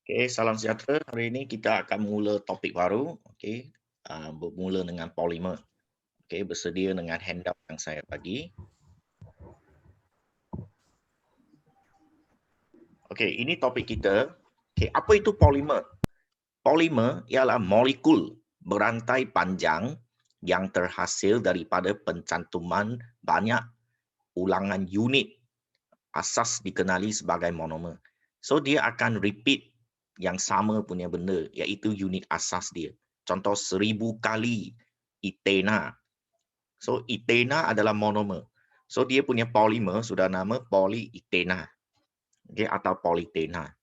Okey, salam sejahtera. Hari ini kita akan mula topik baru, okey, bermula dengan polimer. Okey, bersedia dengan handout yang saya bagi. Okey, ini topik kita. Okey, apa itu polimer? Polimer ialah molekul berantai panjang yang terhasil daripada pencantuman banyak ulangan unit asas dikenali sebagai monomer. So, dia akan repeat yang sama punya benda, iaitu unit asas dia. Contoh 1000 kali etena. So, etena adalah monomer. So, dia punya polimer sudah nama polyethena. Okay, atau polyethena.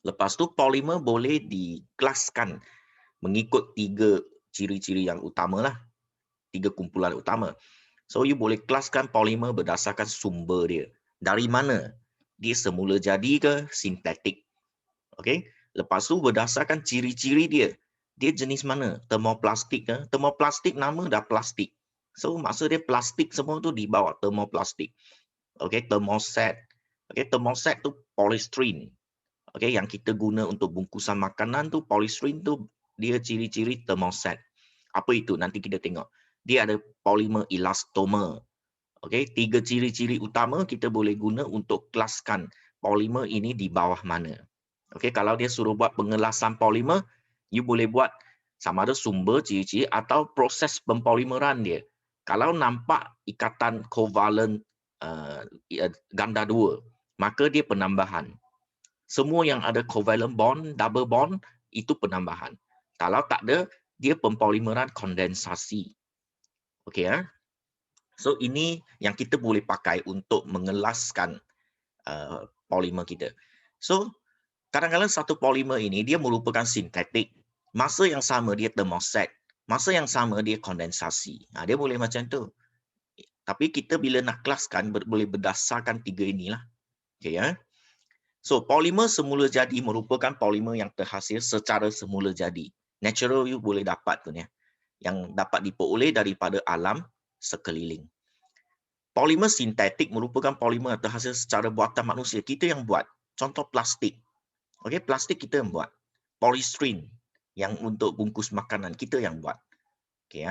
Lepas tu, polimer boleh dikelaskan mengikut 3 ciri-ciri yang utama lah. 3 kumpulan utama. So, you boleh kelaskan polimer berdasarkan sumber dia. Dari mana? Dia semula jadi ke sintetik? Okey. Lepas tu berdasarkan ciri-ciri dia. Dia jenis mana? Termoplastik ke? Termoplastik nama dah plastik. So, maksud dia plastik semua tu dibawa termoplastik. Okey, thermoset. Okey, thermoset tu polystyrene. Okey, yang kita guna untuk bungkusan makanan tu polystyrene tu dia ciri-ciri thermoset. Apa itu? Nanti kita tengok. Dia ada polimer elastomer. Okey, 3 ciri-ciri utama kita boleh guna untuk kelaskan polimer ini di bawah mana. Okey, kalau dia suruh buat pengelasan polimer, you boleh buat sama ada sumber ciri-ciri atau proses pempolimeran dia. Kalau nampak ikatan kovalen ganda 2, maka dia penambahan. Semua yang ada covalent bond, double bond, itu penambahan. Kalau tak ada, dia pempolimeran kondensasi. Okey, So, ini yang kita boleh pakai untuk mengelaskan polimer kita. So, kadang-kadang satu polimer ini dia merupakan sintetik. Masa yang sama dia thermoset. Masa yang sama dia kondensasi. Dia boleh macam tu. Tapi kita bila nak kelaskan boleh berdasarkan 3 inilah. Okay, ya. So, polimer semula jadi merupakan polimer yang terhasil secara semula jadi. Natural you boleh dapat tu ya. Yang dapat diperoleh daripada alam sekeliling. Polimer sintetik merupakan polimer terhasil secara buatan manusia. Kita yang buat. Contoh plastik. Okey, plastik kita yang buat. Polystyrene yang untuk bungkus makanan kita yang buat. Okey,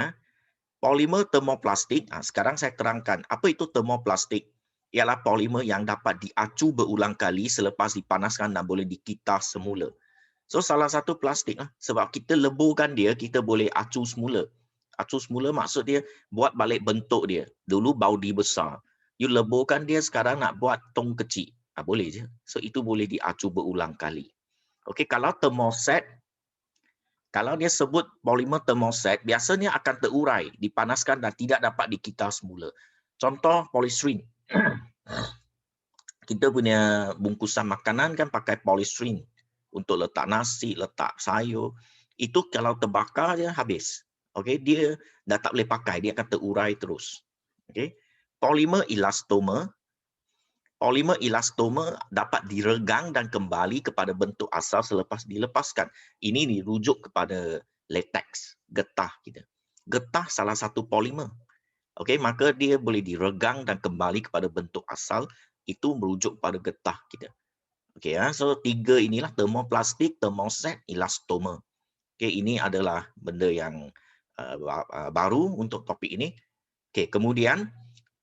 Polimer termoplastik, sekarang saya terangkan apa itu termoplastik. Ialah polimer yang dapat diacu berulang kali selepas dipanaskan dan boleh dikitar semula. So, salah satu plastik lah. Sebab kita leburkan dia, kita boleh acu semula. Acu semula maksud dia buat balik bentuk dia. Dulu baudi besar. You leburkan dia, sekarang nak buat tong kecil. Boleh je. So, itu boleh diacu berulang kali. Okey, kalau thermoset, kalau dia sebut polimer thermoset, biasanya akan terurai, dipanaskan dan tidak dapat dikitar semula. Contoh polystyrene. Kita punya bungkusan makanan kan pakai polystyrene untuk letak nasi, letak sayur. Itu kalau terbakar dia habis. Okey, dia dah tak boleh pakai, dia akan terurai terus. Okey. Polimer elastomer. Polimer elastomer dapat diregang dan kembali kepada bentuk asal selepas dilepaskan. Ini dirujuk kepada latex, getah kita. Getah salah satu polimer. Okey, maka dia boleh diregang dan kembali kepada bentuk asal, itu merujuk pada getah kita. Okey, so 3 inilah termoplastik, thermoset, elastomer. Okey, ini adalah benda yang baru untuk topik ini. Okey, kemudian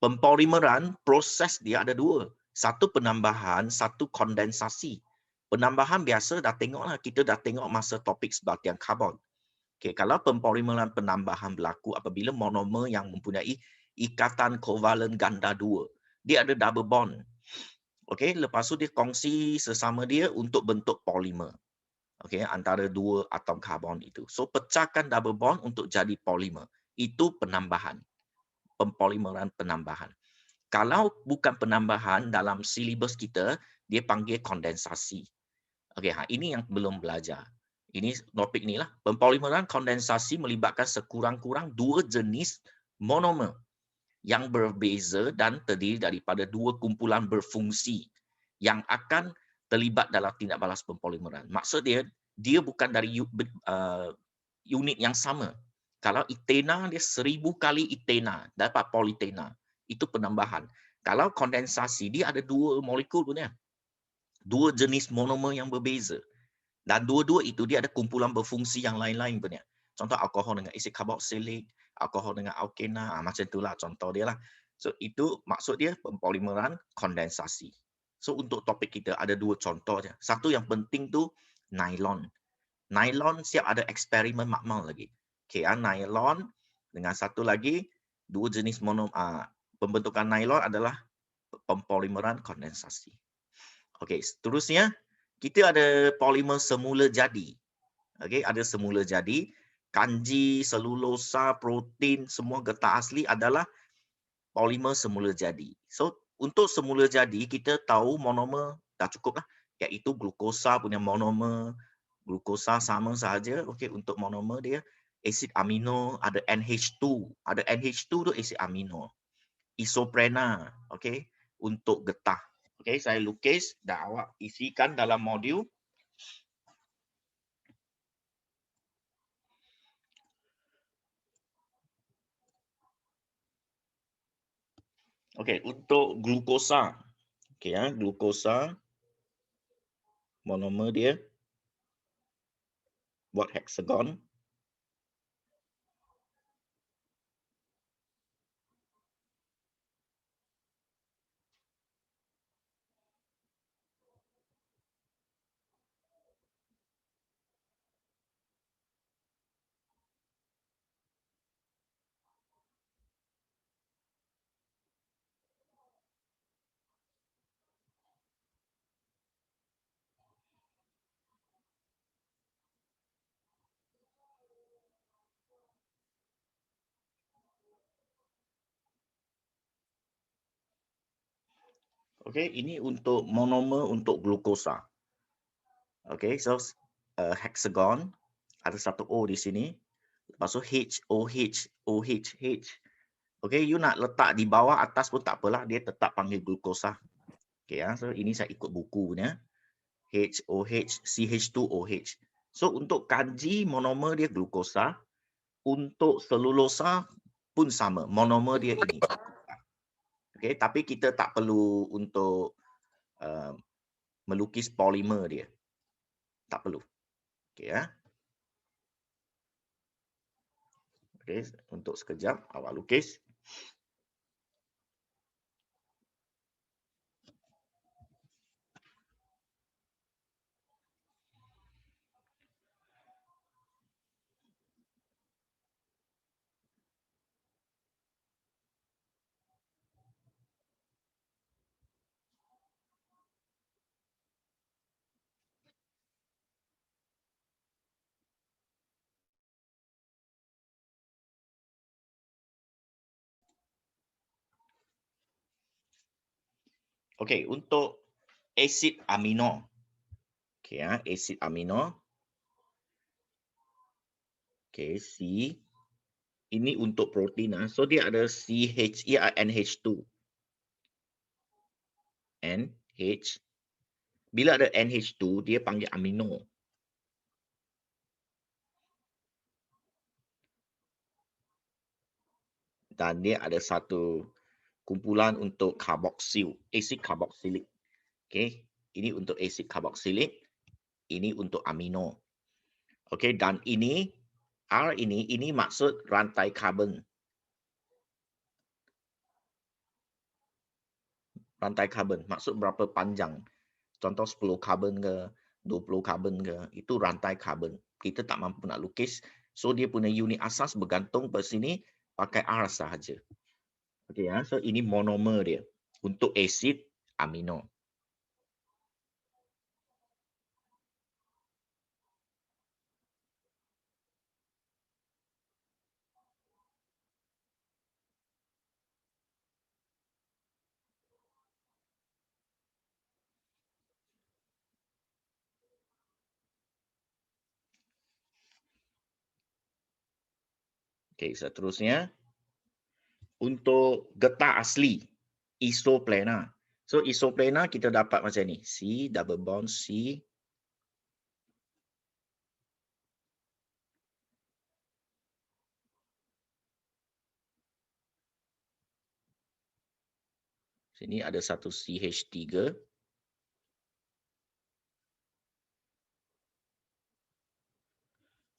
pempolimeran proses dia ada 2. Satu penambahan, satu kondensasi. Penambahan biasa dah tengoklah, kita dah tengok masa topik sebatian karbon. Okey, kalau pempolimeran penambahan berlaku apabila monomer yang mempunyai ikatan kovalen ganda 2. Dia ada double bond. Okey, lepas tu dia kongsi sesama dia untuk bentuk polimer. Okey, antara 2 atom karbon itu. So, pecahkan double bond untuk jadi polimer. Itu penambahan. Pempolimeran penambahan. Kalau bukan penambahan dalam silibus kita, dia panggil kondensasi. Okey, ini yang belum belajar. Ini topik ni lah. Pempolimeran kondensasi melibatkan sekurang-kurang 2 jenis monomer yang berbeza dan terdiri daripada 2 kumpulan berfungsi yang akan terlibat dalam tindak balas pempolimeran. Maksud dia, dia bukan dari unit yang sama. Kalau etena, dia 1000 kali etena, dapat polyethena. Itu penambahan. Kalau kondensasi, dia ada 2 molekul punya. Dua jenis monomer yang berbeza. Dan dua-dua itu dia ada kumpulan berfungsi yang lain-lain punya. Contoh alkohol dengan asid karboksilik, alkohol dengan alkena, macam itulah contoh dia lah. So itu maksud dia pempolimeran kondensasi. So untuk topik kita ada dua contoh je. Satu yang penting tu nylon. Nylon siap ada eksperimen makmal lagi. Okay, nylon dengan satu lagi dua jenis pembentukan nylon adalah pempolimeran kondensasi. Okey, seterusnya kita ada polimer semula jadi. Okey, ada semula jadi. Kanji, selulosa, protein, semua getah asli adalah polimer semula jadi. So, untuk semula jadi, kita tahu monomer dah cukup lah. Iaitu glukosa punya monomer. Glukosa sama sahaja. Okey, untuk monomer dia. Asid amino, ada NH2. Ada NH2 tu asid amino. Isoprena, okey, untuk getah. Okey, saya lukis dan awak isikan dalam modul. Okey, untuk glukosa. Okey, glukosa monomer dia buat heksagon. Okey, ini untuk monomer untuk glukosa. Okey, so heksagon ada satu O di sini. Lepas tu H, OH, OH, H. Okey, you nak letak di bawah atas pun tak apalah, dia tetap panggil glukosa. Okey, so ini saya ikut buku punya. HOH, CH2OH. So untuk kanji monomer dia glukosa. Untuk selulosa pun sama, monomer dia ini. Okey, tapi kita tak perlu untuk melukis polimer dia. Tak perlu. Okey ya. Okey, untuk sekejap awak lukis. Okey, untuk asid amino. Okey ya, asid amino. Okey, C. Ini untuk protein so dia ada CH, NH2. NH. Bila ada NH2 dia panggil amino. Dan dia ada satu kumpulan untuk karboksil, asid karboksilik. Okey, ini untuk asid karboksilik, ini untuk amino. Okey, dan ini R ini maksud rantai karbon. Rantai karbon maksud berapa panjang. Contoh 10 karbon ke, 20 karbon ke, itu rantai karbon. Kita tak mampu nak lukis, so dia punya unit asas bergantung pada sini pakai R sahaja. Okey ya, so ini monomer dia untuk asid amino. Okey, seterusnya untuk getah asli isoplena. So isoplena kita dapat macam ni, C double bond C. Sini ada satu CH3.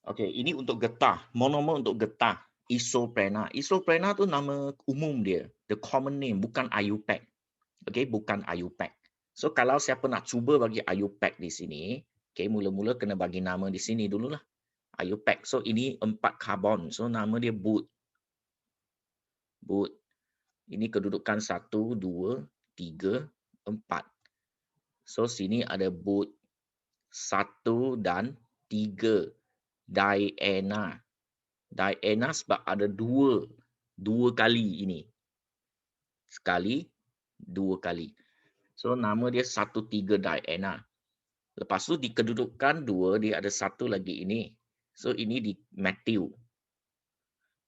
Okey, ini untuk getah, monomer untuk getah, isoprena. Isoprena tu nama umum dia, the common name, bukan IUPAC. Okey, bukan IUPAC. So kalau siapa nak cuba bagi IUPAC di sini, okey, mula-mula kena bagi nama di sini dululah. IUPAC. So ini 4 karbon. So nama dia but. But. Ini kedudukan 1, 2, 3, 4. So sini ada but 1 dan 3. Diena. Diena sebab ada dua kali ini. Sekali, 2 kali. So nama dia 1,3 Diena. Lepas tu di kedudukan 2 dia ada satu lagi ini. So ini di methyl.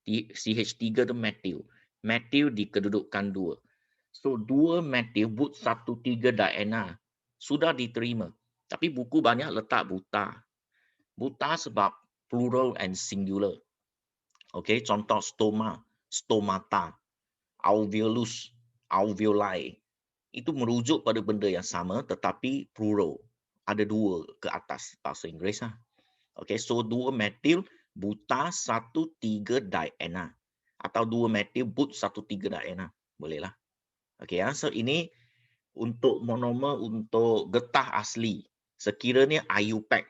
Di CH3 tu methyl. Methyl di kedudukan 2. So 2 methyl but 1,3 Diena sudah diterima. Tapi buku banyak letak buta. Buta sebab plural and singular. Okey, contoh stoma, stomata, alveolus, alveoli. Itu merujuk pada benda yang sama tetapi plural. Ada 2 ke atas bahasa Inggeris lah. Okey, so 2 methyl buta 1,3 Diena atau 2 methyl but 1,3 Diena. Bolehlah. Okey ya. So ini untuk monomer untuk getah asli. Sekiranya IUPAC.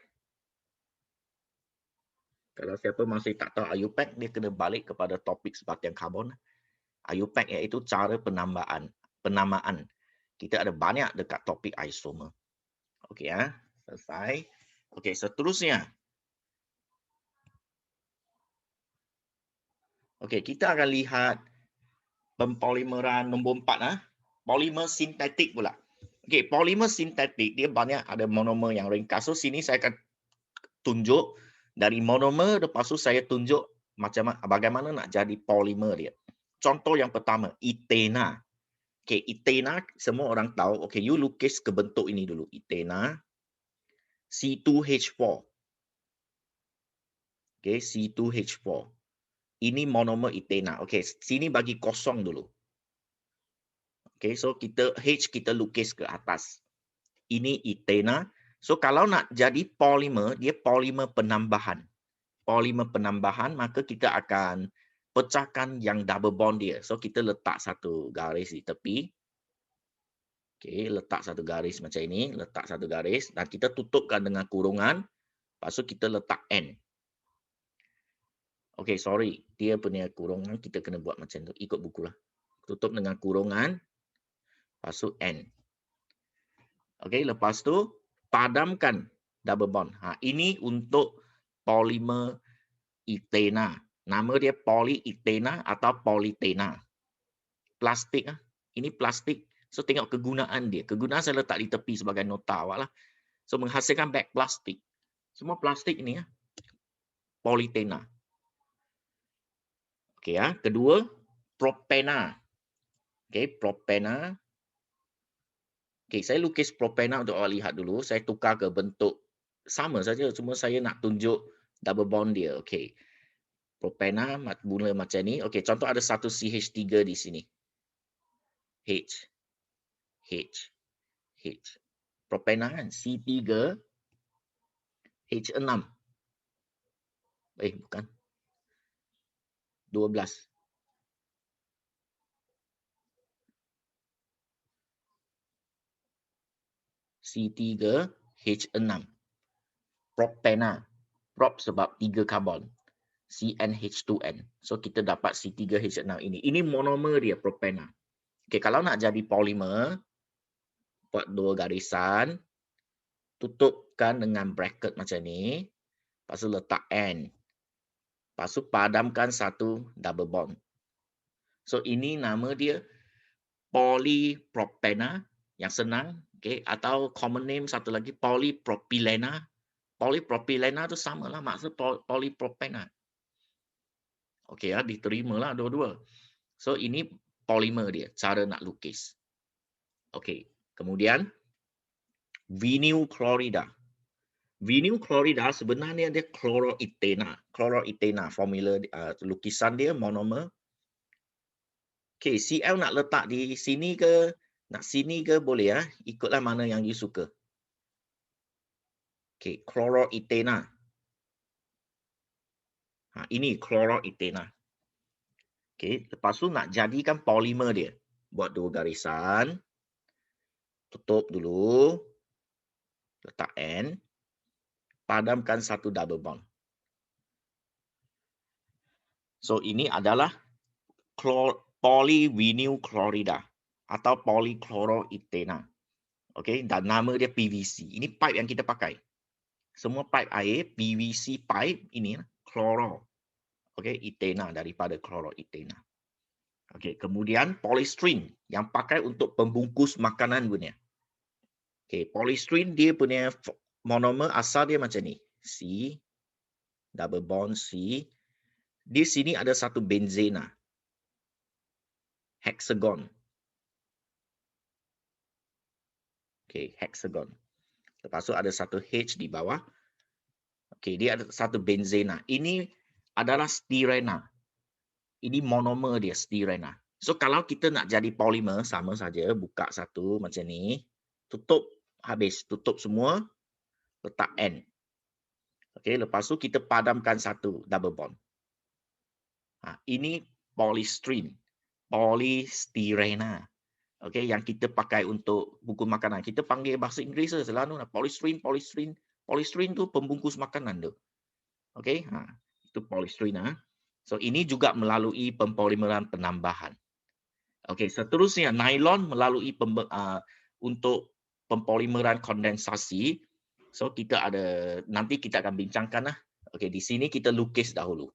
Kalau siapa masih tak tahu IUPAC, dia kena balik kepada topik sebatian karbon. IUPAC iaitu cara penamaan. Kita ada banyak dekat topik isomer. Okey ya. Selesai. Okey, seterusnya. Okey, kita akan lihat pempolimeran nombor 4 polimer sintetik pula. Okey, polimer sintetik dia banyak ada monomer yang ringkas. So sini saya akan tunjuk dari monomer, lepas tu saya tunjuk bagaimana nak jadi polimer dia. Contoh yang pertama, etena. Okey, etena semua orang tahu. Okey, you lukis ke bentuk ini dulu. Etena C2H4. Okey, C2H4. Ini monomer etena. Okey, sini bagi kosong dulu. Okey, so H kita lukis ke atas. Ini etena. So kalau nak jadi polimer, dia polimer penambahan. Polimer penambahan, maka kita akan pecahkan yang double bond dia. So kita letak satu garis di tepi. Okey, letak satu garis macam ini, letak satu garis dan kita tutupkan dengan kurungan. Lepas tu kita letak N. Okey, sorry, dia punya kurungan kita kena buat macam tu, ikut buku lah. Tutup dengan kurungan. Lepas tu N. Okey, lepas tu padamkan double bond. Ini untuk polimer etena. Nama dia polyethena atau polytena. Plastik. Ini plastik. So tengok kegunaan dia. Kegunaan saya letak di tepi sebagai nota awak lah. So menghasilkan beg plastik. Semua plastik ini polyethena. Okey ya. Kedua, propena. Okey, propena. Okey, saya lukis propena untuk awak lihat dulu. Saya tukar ke bentuk sama saja, cuma saya nak tunjuk double bond dia. Okey. Propena mula macam ni. Okey, contoh ada satu CH3 di sini. H. H. H. Propena kan? C3 H6. Bukan. 12. C3 H6. Propena. Prop sebab 3 karbon. CnH2n. So kita dapat C3H6 ini. Ini monomer dia propena. Okey, kalau nak jadi polimer, buat 2 garisan, tutupkan dengan bracket macam ni. Lepas tu letak N. Lepas tu padamkan satu double bond. So ini nama dia polypropena yang senang, okey, atau common name satu lagi polypropylena. Polypropylena tu samalah maksud polypropena. Okey ya, diterimalah dua-dua. So ini polimer dia, cara nak lukis. Okey, kemudian vinyl chlorida. Vinyl chlorida sebenarnya dia chloroethena. Chloroethena formula lukisan dia monomer. Okey, Cl nak letak di sini ke, nak sini ke boleh ya. Ikutlah mana yang you suka. Okey, chloroethena. Ini chloroethena. Okey, lepas tu nak jadikan polimer dia. Buat 2 garisan. Tutup dulu. Letak N. Padamkan satu double bond. So, ini adalah polyvinyl chlorida atau polychloroethena. Okey, dan nama dia PVC. Ini pipe yang kita pakai. Semua pipe air, PVC pipe ini chloro. Okey, ethena daripada chloroethena. Okey, kemudian polystyrene yang pakai untuk pembungkus makanan punya. Okey, polystyrene dia punya monomer asal dia macam ni. C double bond C. Di sini ada satu benzena. Hexagon. Okey, hexagon. Lepas tu ada satu H di bawah. Okey, dia ada satu benzena. Ini adalah styrena. Ini monomer dia, styrena. So, kalau kita nak jadi polimer, sama saja. Buka satu macam ni. Tutup, habis. Tutup semua. Letak N. Okey, lepas tu kita padamkan satu double bond. Ini polystyrene. Polystyrena. Okey, yang kita pakai untuk bungkus makanan. Kita panggil bahasa Inggeris selalu polystyrene, polystyrene. Polystyrene tu pembungkus makanan tu. Okey, itu polystyrene. So, ini juga melalui pempolimeran penambahan. Okey, seterusnya nylon melalui untuk pempolimeran kondensasi. So, kita ada, nanti kita akan bincangkan lah. Okey, di sini kita lukis dahulu.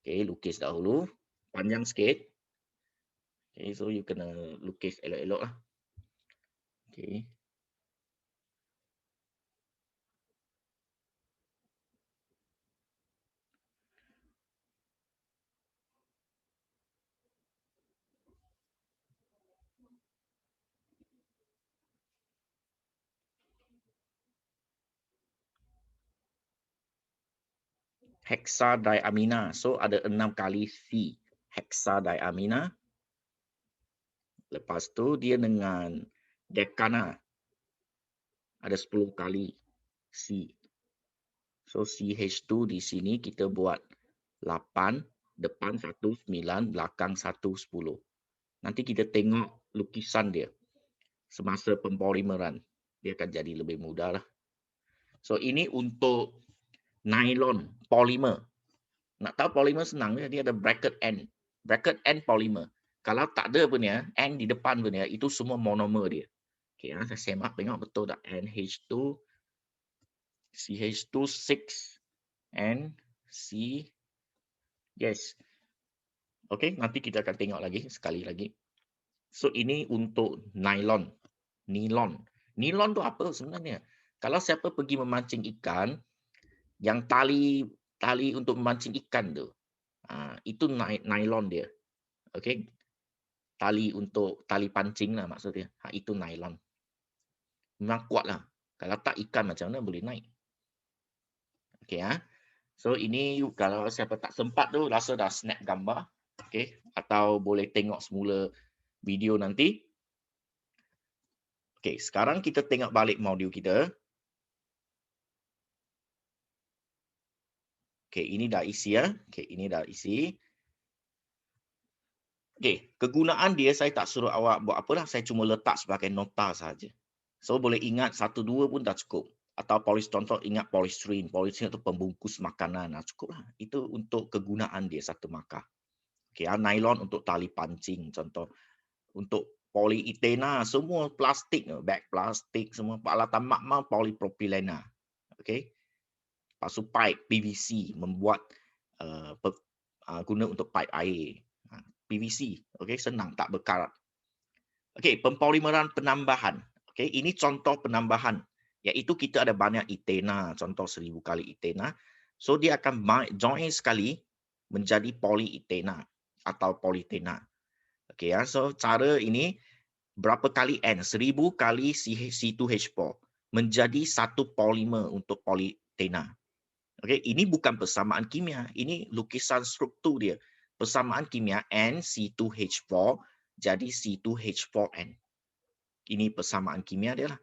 Okey, lukis dahulu. Panjang sikit. Okey, so you kena lukis elok-elok lah. Okey. Hexadiamina. So, ada 6 kali C. Hexadiamina. Lepas tu, dia dengan decana. Ada 10 kali C. So, CH2 di sini kita buat 8. Depan 1, 9. Belakang 1, 10. Nanti kita tengok lukisan dia. Semasa pempolimeran. Dia akan jadi lebih mudah lah. So, ini untuk nylon polimer. Nak tahu polimer senang dia ada bracket N. Bracket N polimer. Kalau tak ada punya N di depan punya itu semua monomer dia. Okey, saya semak tengok betul tak NH2 CH2 6 N C. Yes. Okey, nanti kita akan tengok lagi sekali lagi. So, ini untuk nylon. Nilon. Nilon tu apa sebenarnya? Kalau siapa pergi memancing ikan, yang tali untuk memancing ikan tu, itu nylon dia. Okey. Tali untuk tali pancing lah maksudnya. Itu nylon. Memang kuat lah. Kalau tak ikan macam mana boleh naik. Okey ya. So ini kalau siapa tak sempat tu rasa dah snap gambar. Okey. Atau boleh tengok semula video nanti. Okey, sekarang kita tengok balik modul kita. Okey, ini dah isi ya. Okey, ini dah isi. Okey, kegunaan dia saya tak suruh awak buat apalah, saya cuma letak sebagai nota saja. So boleh ingat 1 2 pun dah cukup. Atau contoh ingat polystyrene. Polystyrene itu pembungkus makanan. Cukuplah. Itu untuk kegunaan dia satu markah. Okey, nylon untuk tali pancing contoh. Untuk polyethena semua plastik, beg plastik semua peralatan makmal polypropylena. Okey. Lepas tu pipe PVC membuat guna untuk pipe air. PVC, okey, senang tak berkarat. Okey, pempolimeran penambahan. Okey, ini contoh penambahan iaitu kita ada banyak ethena, contoh 1000 kali ethena. So dia akan join sekali menjadi polyethena atau polyethena. Okey ya, so cara ini berapa kali N? 1000 kali C2H4 menjadi satu polimer untuk polyethena. Okey, ini bukan persamaan kimia, ini lukisan struktur dia. Persamaan kimia NC2H4 jadi C2H4N. Ini persamaan kimia dia lah.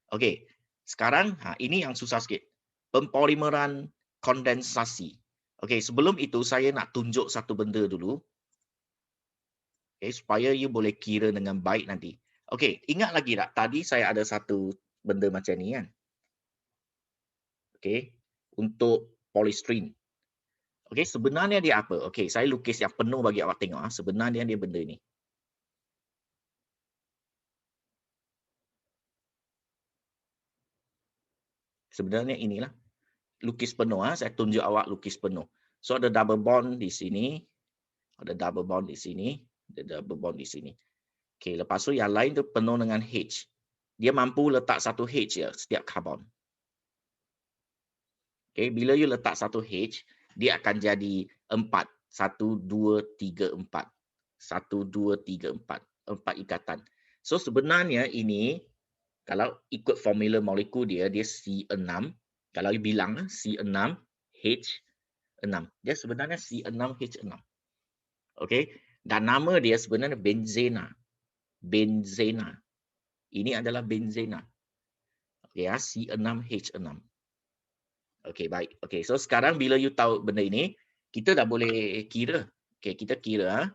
Okey, sekarang ini yang susah sikit. Pempolimeran kondensasi. Okey, sebelum itu saya nak tunjuk satu benda dulu. Okey, supaya you boleh kira dengan baik nanti. Okey, ingat lagi tak tadi saya ada satu benda macam ni kan? Okey, untuk polystyrene. Okey, sebenarnya dia apa? Okey, saya lukis yang penuh bagi awak tengok. Sebenarnya dia benda ni. Sebenarnya inilah. Lukis penuh. Saya tunjuk awak lukis penuh. So, ada double bond di sini. Ada double bond di sini. Ada double bond di sini. Okey, lepas tu yang lain tu penuh dengan H. Dia mampu letak satu H je setiap karbon. Okey, bila you letak satu H, dia akan jadi 4. 1, 2, 3, 4. 1, 2, 3, 4. 4 ikatan. So, sebenarnya ini, kalau ikut formula molekul dia, dia C6. Kalau you bilang C6, H6. Dia sebenarnya C6H6. Okey, dan nama dia sebenarnya benzena. Benzena. Ini adalah benzena. Okey, C6H6. Okey, baik. Okey, so sekarang bila you tahu benda ini, kita dah boleh kira. Okey, kita kira.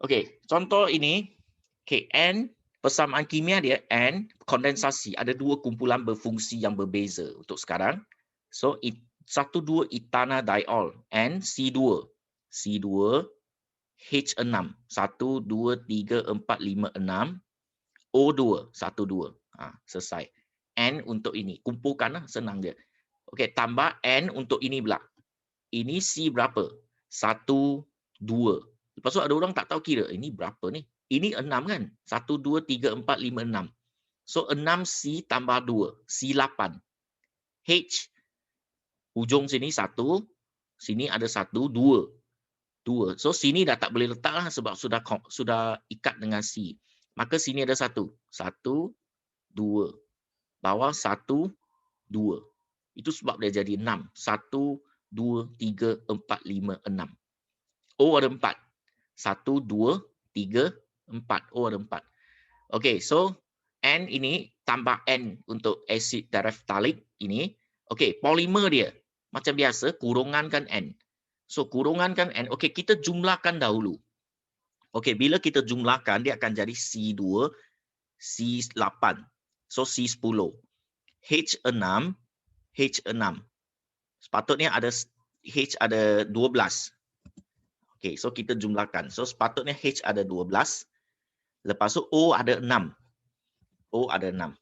Okey, contoh ini. Okey, N, persamaan kimia dia, N, kondensasi. Ada dua kumpulan berfungsi yang berbeza untuk sekarang. So, 1,2 etanadiol, NC2. C2, H6. 1, 2, 3, 4, 5, 6. O2, 1, 2. Selesai. N untuk ini. Kumpulkanlah, senang je. Okey, tambah N untuk ini pula. Ini C berapa? 1, 2. Lepas tu ada orang tak tahu kira. Ini berapa ni? Ini 6 kan? 1, 2, 3, 4, 5, 6. So, 6C tambah 2. C8. H. Hujung sini 1. Sini ada 1, 2. 2. So, sini dah tak boleh letak lah sebab sudah ikat dengan C. Maka sini ada 1. 1, 2. Bawah 1, 2. Itu sebab dia jadi 6. 1, 2, 3, 4, 5, 6. O ada 4. 1, 2, 3, 4. O ada 4. Okey, so N ini tambah N untuk asid tereftalik ini. Okey, polimer dia. Macam biasa, kurungankan N. So, kurungankan N. Okey, kita jumlahkan dahulu. Okey, bila kita jumlahkan, dia akan jadi C2, C8. So, C10. H6, H6. Sepatutnya ada H ada 12. Okey, so kita jumlahkan. So sepatutnya H ada 12. Lepas tu O ada 6. O ada 6.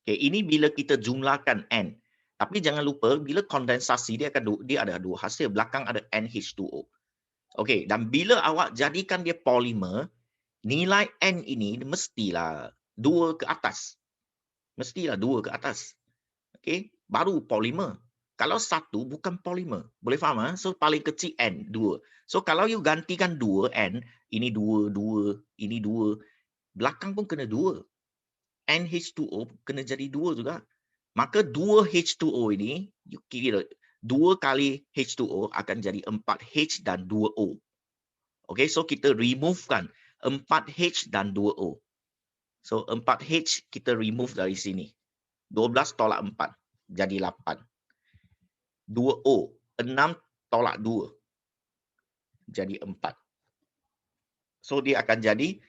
Okey, ini bila kita jumlahkan N. Tapi jangan lupa bila kondensasi dia ada dua hasil. Belakang ada NH2O. Okey, dan bila awak jadikan dia polimer, nilai N ini mestilah 2 ke atas. Mestilah 2 ke atas. Okey, baru polimer. Kalau 1 bukan polimer. Boleh faham? So, paling kecil N, 2. So, kalau you gantikan 2 N, ini 2, 2, ini 2. Belakang pun kena 2. NH2O kena jadi 2 juga. Maka 2 H2O ini, you kira 2 kali H2O akan jadi 4H dan 2O. Okey, so kita removekan 4H dan 2O. So, 4H kita remove dari sini. 12 tolak 4. Jadi 8. 2O. 6 tolak 2. Jadi 4. So, dia akan jadi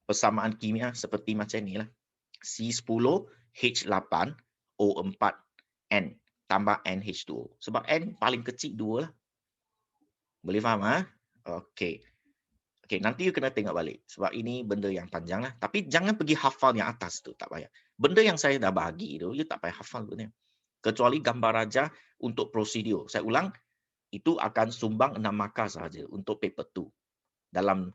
persamaan kimia seperti macam ni lah. C10, H8, O4, N. Tambah NH2O. Sebab N paling kecil 2 lah. Boleh faham? Okey. Okey, nanti you kena tengok balik. Sebab ini benda yang panjang lah. Tapi jangan pergi hafal yang atas tu. Tak payah. Benda yang saya dah bahagi tu, you tak payah hafal tu. Kecuali gambar raja untuk prosedur. Saya ulang, itu akan sumbang 6 markah sahaja untuk paper 2. Dalam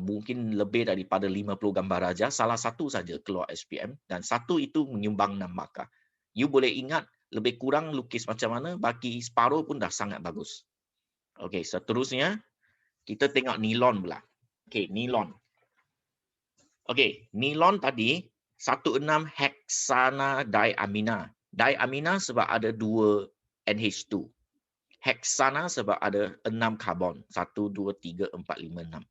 mungkin lebih daripada 50 gambar raja, salah satu saja keluar SPM dan satu itu menyumbang 6 markah. You boleh ingat lebih kurang lukis macam mana, bagi separuh pun dah sangat bagus. Okey, seterusnya kita tengok nilon pula. Okey, nilon. Okey, nilon tadi 16 hexanadiamina. Diamina sebab ada 2 NH2. Heksana sebab ada 6 karbon. 1, 2, 3, 4, 5, 6.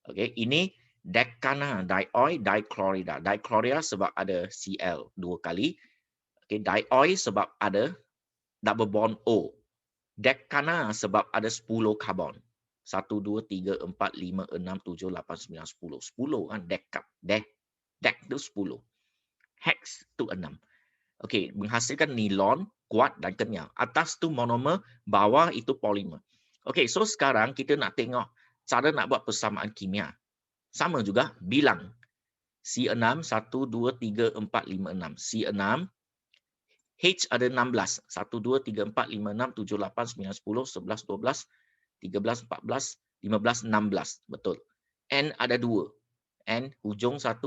Okey, ini decana, dioi, dichlorida. Dichlorida sebab ada Cl 2 kali. Okay, dioi sebab ada double bond O. Decana sebab ada 10 karbon. 1, 2, 3, 4, 5, 6, 7, 8, 9, 10. 10 kan, deca. Dec tu 10. Hex tu 6. Okey, menghasilkan nilon, kuat dan kenyal. Atas tu monomer, bawah itu polimer. Okey, so sekarang kita nak tengok cara nak buat persamaan kimia. Sama juga, bilang. C6, 1, 2, 3, 4, 5, 6. C6, H ada 16. 1, 2, 3, 4, 5, 6, 7, 8, 9, 10, 11, 12, 13, 14, 15, 16. Betul. N ada 2. N, hujung 1,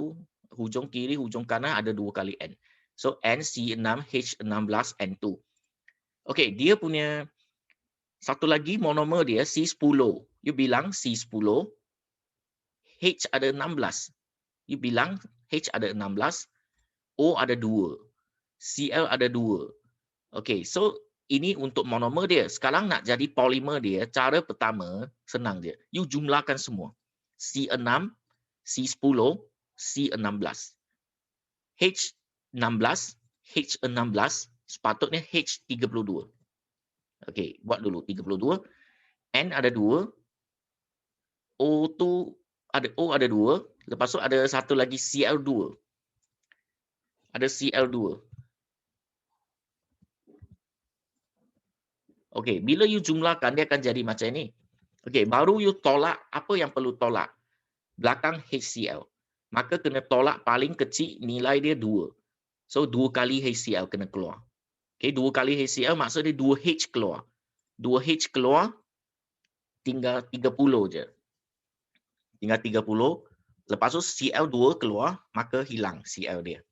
hujung kiri, hujung kanan ada 2 kali N. So, N, C6, H16, N2. Okey, dia punya satu lagi monomer dia, C10. You bilang C10, H ada 16. You bilang H ada 16, O ada 2. Cl ada 2. Okey, so ini untuk monomer dia. Sekarang nak jadi polimer dia, cara pertama senang je. You jumlahkan semua. C6, C10, C16. H16, H16, sepatutnya H32. Okey, buat dulu 32. N ada 2. O tu ada O ada 2. Lepas tu ada satu lagi Cl2. Ada Cl2. Okey, bila you jumlahkan dia akan jadi macam ini. Okey, baru you tolak apa yang perlu tolak. Belakang HCl. Maka kena tolak paling kecil nilai dia 2. So 2 kali HCl kena keluar. Okey, 2 kali HCl maksud dia 2H keluar. 2H keluar tinggal 30 je. Tinggal 30. Lepas tu Cl2 keluar, maka hilang Cl dia.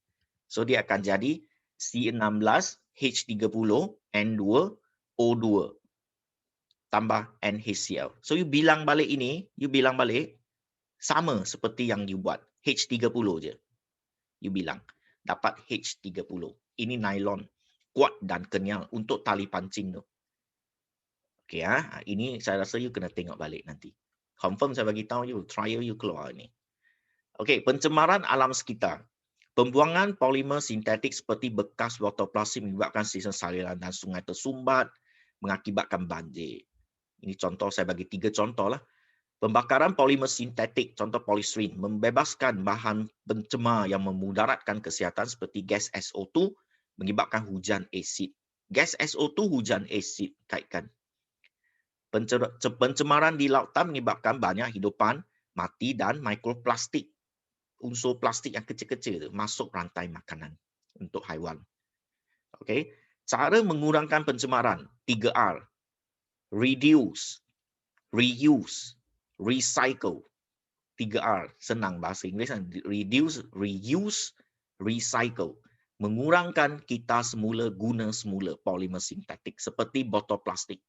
So dia akan jadi C16, H30, N2, O2 tambah NHCl. So you bilang balik ini, you bilang balik sama seperti yang you buat. H30 je. You bilang dapat H30. Ini nylon kuat dan kenyal untuk tali pancing tu. Okey ah, ini saya rasa you kena tengok balik nanti. Confirm saya bagi tahu you, trial you keluar ni. Okey, pencemaran alam sekitar. Pembuangan polimer sintetik seperti bekas botol plastik menyebabkan sistem saliran dan sungai tersumbat, mengakibatkan banjir. Ini contoh, saya bagi 3 contoh lah. Pembakaran polimer sintetik, contoh polistiren, membebaskan bahan pencemar yang memudaratkan kesihatan seperti gas SO2, menyebabkan hujan asid. Gas SO2 hujan asid, kaitkan. Pencemaran di lautan menyebabkan banyak hidupan mati dan mikroplastik. Unsur plastik yang kecil-kecil tu masuk rantai makanan untuk haiwan. Okey, cara mengurangkan pencemaran 3R. Reduce, reuse, recycle. 3R, senang bahasa Inggeris. Reduce, reuse, recycle. Mengurangkan kita semula guna semula polimer sintetik seperti botol plastik,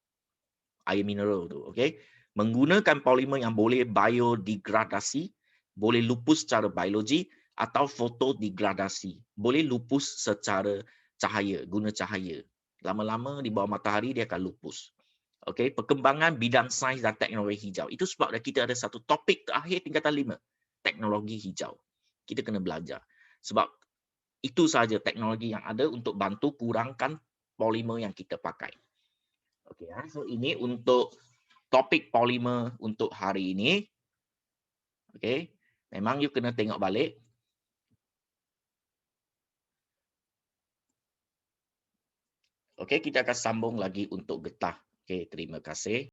air mineral tu, okey. Menggunakan polimer yang boleh biodegradasi, boleh lupus secara biologi atau fotodegradasi. Boleh lupus secara cahaya, guna cahaya. Lama-lama di bawah matahari dia akan lupus. Okey, perkembangan bidang sains dan teknologi hijau. Itu sebab kita ada satu topik terakhir tingkatan 5, teknologi hijau. Kita kena belajar. Sebab itu sahaja teknologi yang ada untuk bantu kurangkan polimer yang kita pakai. Okey, so ini untuk topik polimer untuk hari ini. Okey, memang you kena tengok balik. Okey, kita akan sambung lagi untuk getah. Okey, terima kasih.